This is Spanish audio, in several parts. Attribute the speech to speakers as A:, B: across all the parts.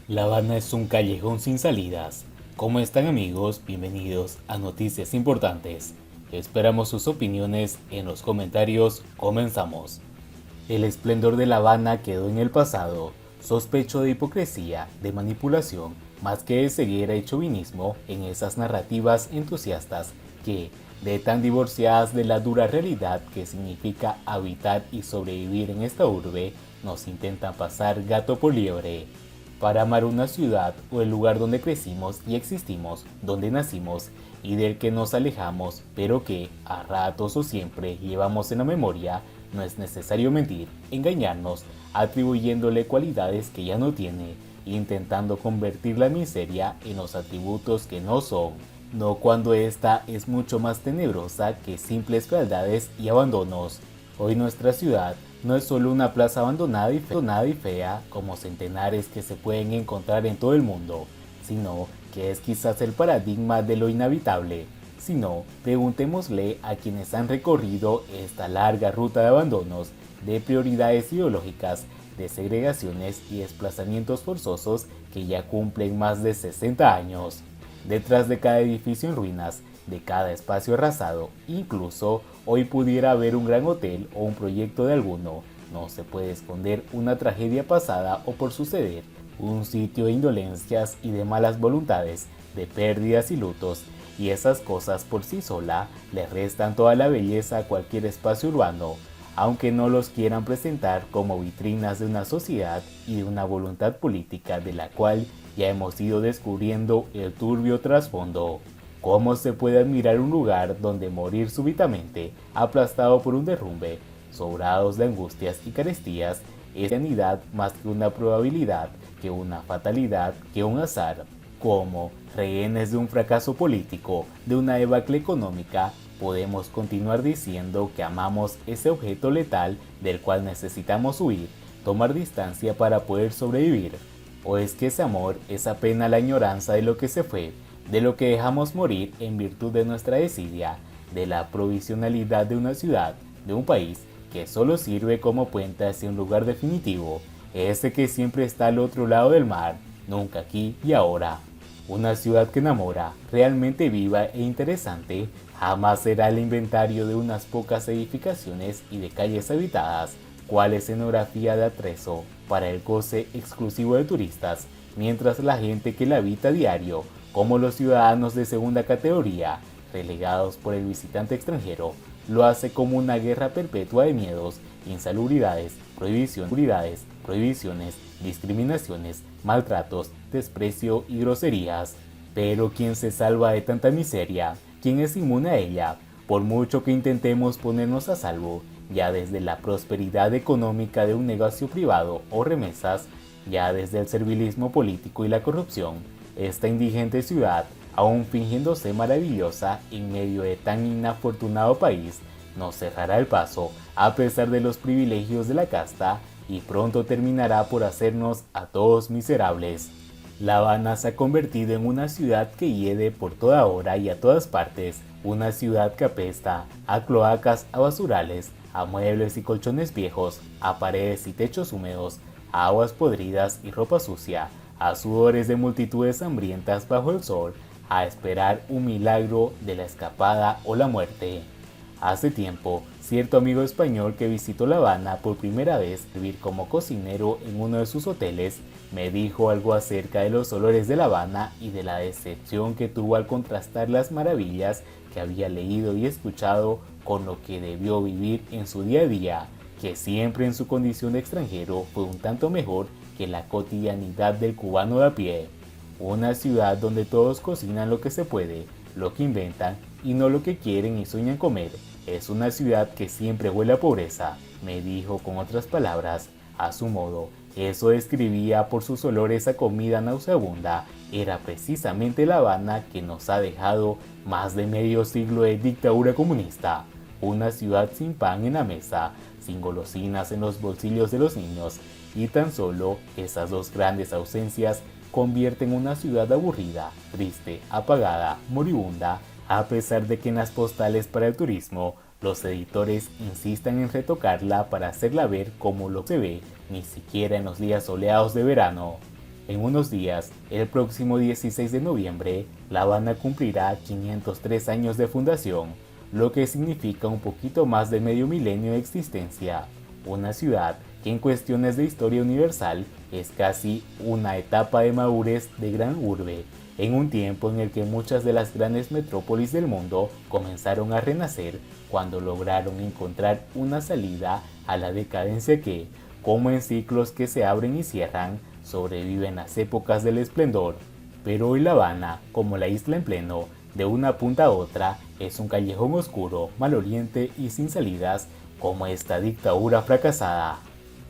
A: La Habana es un callejón sin salidas. ¿Cómo están amigos? Bienvenidos a Noticias Importantes. Esperamos sus opiniones en los comentarios. Comenzamos. El esplendor de La Habana quedó en el pasado. Sospecho de hipocresía, de manipulación, más que de ceguera y chauvinismo en esas narrativas entusiastas que, de tan divorciadas de la dura realidad que significa habitar y sobrevivir en esta urbe, nos intentan pasar gato por liebre. Para amar una ciudad o el lugar donde crecimos y existimos, donde nacimos y del que nos alejamos, pero que, a ratos o siempre, llevamos en la memoria, no es necesario mentir, engañarnos, atribuyéndole cualidades que ya no tiene, intentando convertir la miseria en los atributos que no son, no cuando ésta es mucho más tenebrosa que simples fealdades y abandonos. Hoy nuestra ciudad no es solo una plaza abandonada y fea como centenares que se pueden encontrar en todo el mundo, sino que es quizás el paradigma de lo inhabitable. Si no, preguntémosle a quienes han recorrido esta larga ruta de abandonos, de prioridades ideológicas, de segregaciones y desplazamientos forzosos que ya cumplen más de 60 años. Detrás de cada edificio en ruinas, de cada espacio arrasado, incluso hoy pudiera haber un gran hotel o un proyecto de alguno, no se puede esconder una tragedia pasada o por suceder, un sitio de indolencias y de malas voluntades, de pérdidas y lutos, y esas cosas por sí sola le restan toda la belleza a cualquier espacio urbano, aunque no los quieran presentar como vitrinas de una sociedad y de una voluntad política de la cual ya hemos ido descubriendo el turbio trasfondo. ¿Cómo se puede admirar un lugar donde morir súbitamente, aplastado por un derrumbe, sobrados de angustias y carestías, es sanidad más que una probabilidad, que una fatalidad, que un azar? ¿Cómo, rehenes de un fracaso político, de una debacle económica, podemos continuar diciendo que amamos ese objeto letal del cual necesitamos huir, tomar distancia para poder sobrevivir? ¿O es que ese amor es apenas la añoranza de lo que se fue, de lo que dejamos morir en virtud de nuestra desidia, de la provisionalidad de una ciudad, de un país que solo sirve como puente hacia un lugar definitivo, ese que siempre está al otro lado del mar, nunca aquí y ahora? Una ciudad que enamora, realmente viva e interesante, jamás será el inventario de unas pocas edificaciones y de calles habitadas, cual escenografía de atrezo para el goce exclusivo de turistas, mientras la gente que la habita a diario, como los ciudadanos de segunda categoría, relegados por el visitante extranjero, lo hace como una guerra perpetua de miedos, insalubridades, prohibiciones, discriminaciones, maltratos, desprecio y groserías. Pero ¿quién se salva de tanta miseria? ¿Quién es inmune a ella? Por mucho que intentemos ponernos a salvo, ya desde la prosperidad económica de un negocio privado o remesas, ya desde el servilismo político y la corrupción, esta indigente ciudad, aún fingiéndose maravillosa en medio de tan inafortunado país, nos cerrará el paso a pesar de los privilegios de la casta y pronto terminará por hacernos a todos miserables. La Habana se ha convertido en una ciudad que hiede por toda hora y a todas partes, una ciudad que apesta a cloacas, a basurales, a muebles y colchones viejos, a paredes y techos húmedos, a aguas podridas y ropa sucia, a sudores de multitudes hambrientas bajo el sol, a esperar un milagro de la escapada o la muerte. Hace tiempo, cierto amigo español que visitó La Habana por primera vez vivir como cocinero en uno de sus hoteles, me dijo algo acerca de los olores de La Habana y de la decepción que tuvo al contrastar las maravillas que había leído y escuchado con lo que debió vivir en su día a día, que siempre en su condición de extranjero fue un tanto mejor que la cotidianidad del cubano de a pie. Una ciudad donde todos cocinan lo que se puede, lo que inventan y no lo que quieren y sueñan comer. Es una ciudad que siempre huele a pobreza, me dijo con otras palabras, a su modo. Eso describía por sus olores a comida nauseabunda. Era precisamente La Habana que nos ha dejado más de medio siglo de dictadura comunista. Una ciudad sin pan en la mesa, sin golosinas en los bolsillos de los niños, y tan solo esas dos grandes ausencias convierten una ciudad aburrida, triste, apagada, moribunda, a pesar de que en las postales para el turismo los editores insistan en retocarla para hacerla ver como lo se ve, ni siquiera en los días soleados de verano. En unos días, el próximo 16 de noviembre, La Habana cumplirá 503 años de fundación, lo que significa un poquito más de medio milenio de existencia. Una ciudad que en cuestiones de historia universal es casi una etapa de madurez de gran urbe, en un tiempo en el que muchas de las grandes metrópolis del mundo comenzaron a renacer cuando lograron encontrar una salida a la decadencia que, como en ciclos que se abren y cierran, sobreviven las épocas del esplendor. Pero hoy La Habana, como la isla en pleno, de una punta a otra, es un callejón oscuro, maloliente y sin salidas, como esta dictadura fracasada.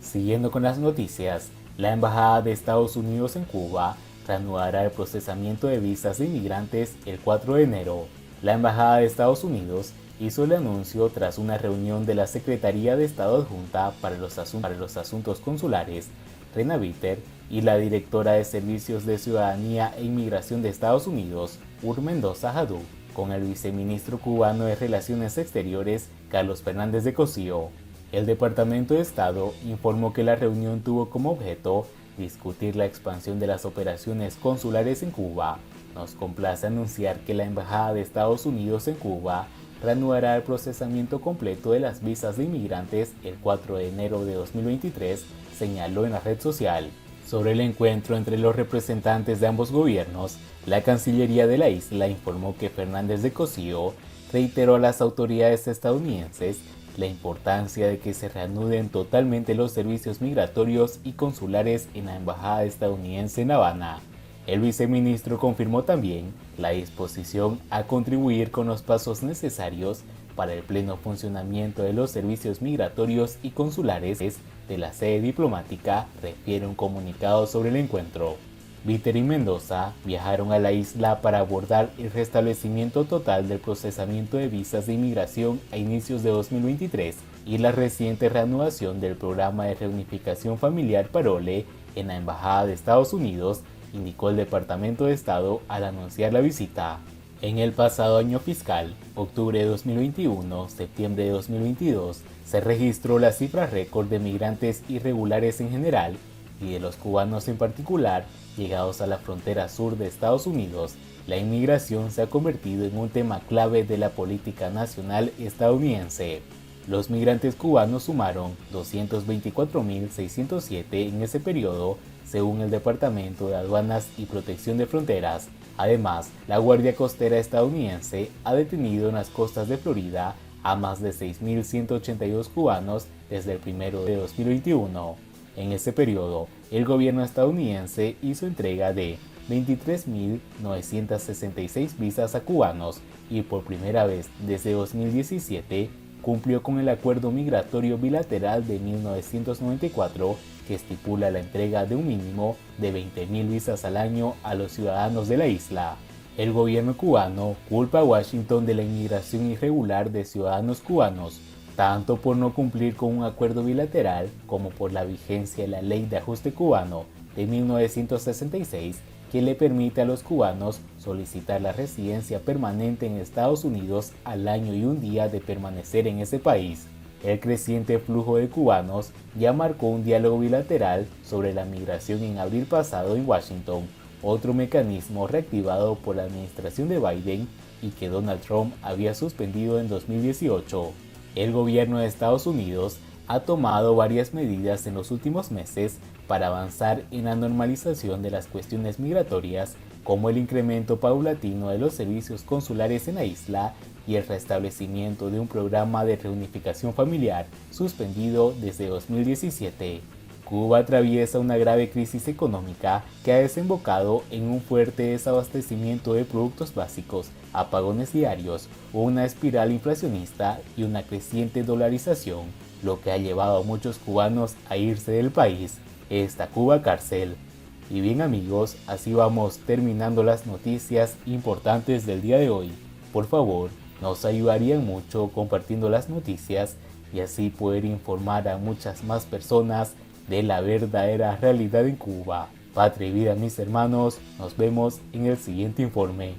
A: Siguiendo con las noticias, la Embajada de Estados Unidos en Cuba reanudará el procesamiento de visas de inmigrantes el 4 de enero. La Embajada de Estados Unidos hizo el anuncio tras una reunión de la Secretaría de Estado Adjunta para los Asuntos Consulares, Rena Bitter, y la directora de Servicios de Ciudadanía e Inmigración de Estados Unidos, Ur Mendoza Jadú, con el viceministro cubano de Relaciones Exteriores, Carlos Fernández de Cosío. El Departamento de Estado informó que la reunión tuvo como objeto discutir la expansión de las operaciones consulares en Cuba. Nos complace anunciar que la Embajada de Estados Unidos en Cuba reanudará el procesamiento completo de las visas de inmigrantes el 4 de enero de 2023, señaló en la red social. Sobre el encuentro entre los representantes de ambos gobiernos, la Cancillería de la isla informó que Fernández de Cosío reiteró a las autoridades estadounidenses la importancia de que se reanuden totalmente los servicios migratorios y consulares en la Embajada estadounidense en La Habana. El viceministro confirmó también la disposición a contribuir con los pasos necesarios para el pleno funcionamiento de los servicios migratorios y consulares de la sede diplomática, refiere un comunicado sobre el encuentro. Bitter y Mendoza viajaron a la isla para abordar el restablecimiento total del procesamiento de visas de inmigración a inicios de 2023 y la reciente reanudación del programa de reunificación familiar Parole en la Embajada de Estados Unidos, indicó el Departamento de Estado al anunciar la visita. En el pasado año fiscal, octubre de 2021-septiembre de 2022, se registró la cifra récord de migrantes irregulares en general y de los cubanos en particular llegados a la frontera sur de Estados Unidos. La inmigración se ha convertido en un tema clave de la política nacional estadounidense. Los migrantes cubanos sumaron 224.607 en ese periodo, según el Departamento de Aduanas y Protección de Fronteras. Además, la Guardia Costera estadounidense ha detenido en las costas de Florida a más de 6.182 cubanos desde el 1 de 2021. En ese periodo, el gobierno estadounidense hizo entrega de 23.966 visas a cubanos y por primera vez desde 2017 cumplió con el acuerdo migratorio bilateral de 1994 que estipula la entrega de un mínimo de 20.000 visas al año a los ciudadanos de la isla. El gobierno cubano culpa a Washington de la inmigración irregular de ciudadanos cubanos, tanto por no cumplir con un acuerdo bilateral como por la vigencia de la Ley de Ajuste Cubano de 1966, que le permite a los cubanos solicitar la residencia permanente en Estados Unidos al año y un día de permanecer en ese país. El creciente flujo de cubanos ya marcó un diálogo bilateral sobre la migración en abril pasado en Washington, otro mecanismo reactivado por la administración de Biden y que Donald Trump había suspendido en 2018. El gobierno de Estados Unidos ha tomado varias medidas en los últimos meses para avanzar en la normalización de las cuestiones migratorias, como el incremento paulatino de los servicios consulares en la isla y el restablecimiento de un programa de reunificación familiar suspendido desde 2017. Cuba atraviesa una grave crisis económica que ha desembocado en un fuerte desabastecimiento de productos básicos, apagones diarios, una espiral inflacionista y una creciente dolarización, lo que ha llevado a muchos cubanos a irse del país. Esta Cuba cárcel. Y bien amigos, así vamos terminando las noticias importantes del día de hoy. Por favor, nos ayudarían mucho compartiendo las noticias y así poder informar a muchas más personas de la verdadera realidad en Cuba. Patria y vida mis hermanos, nos vemos en el siguiente informe.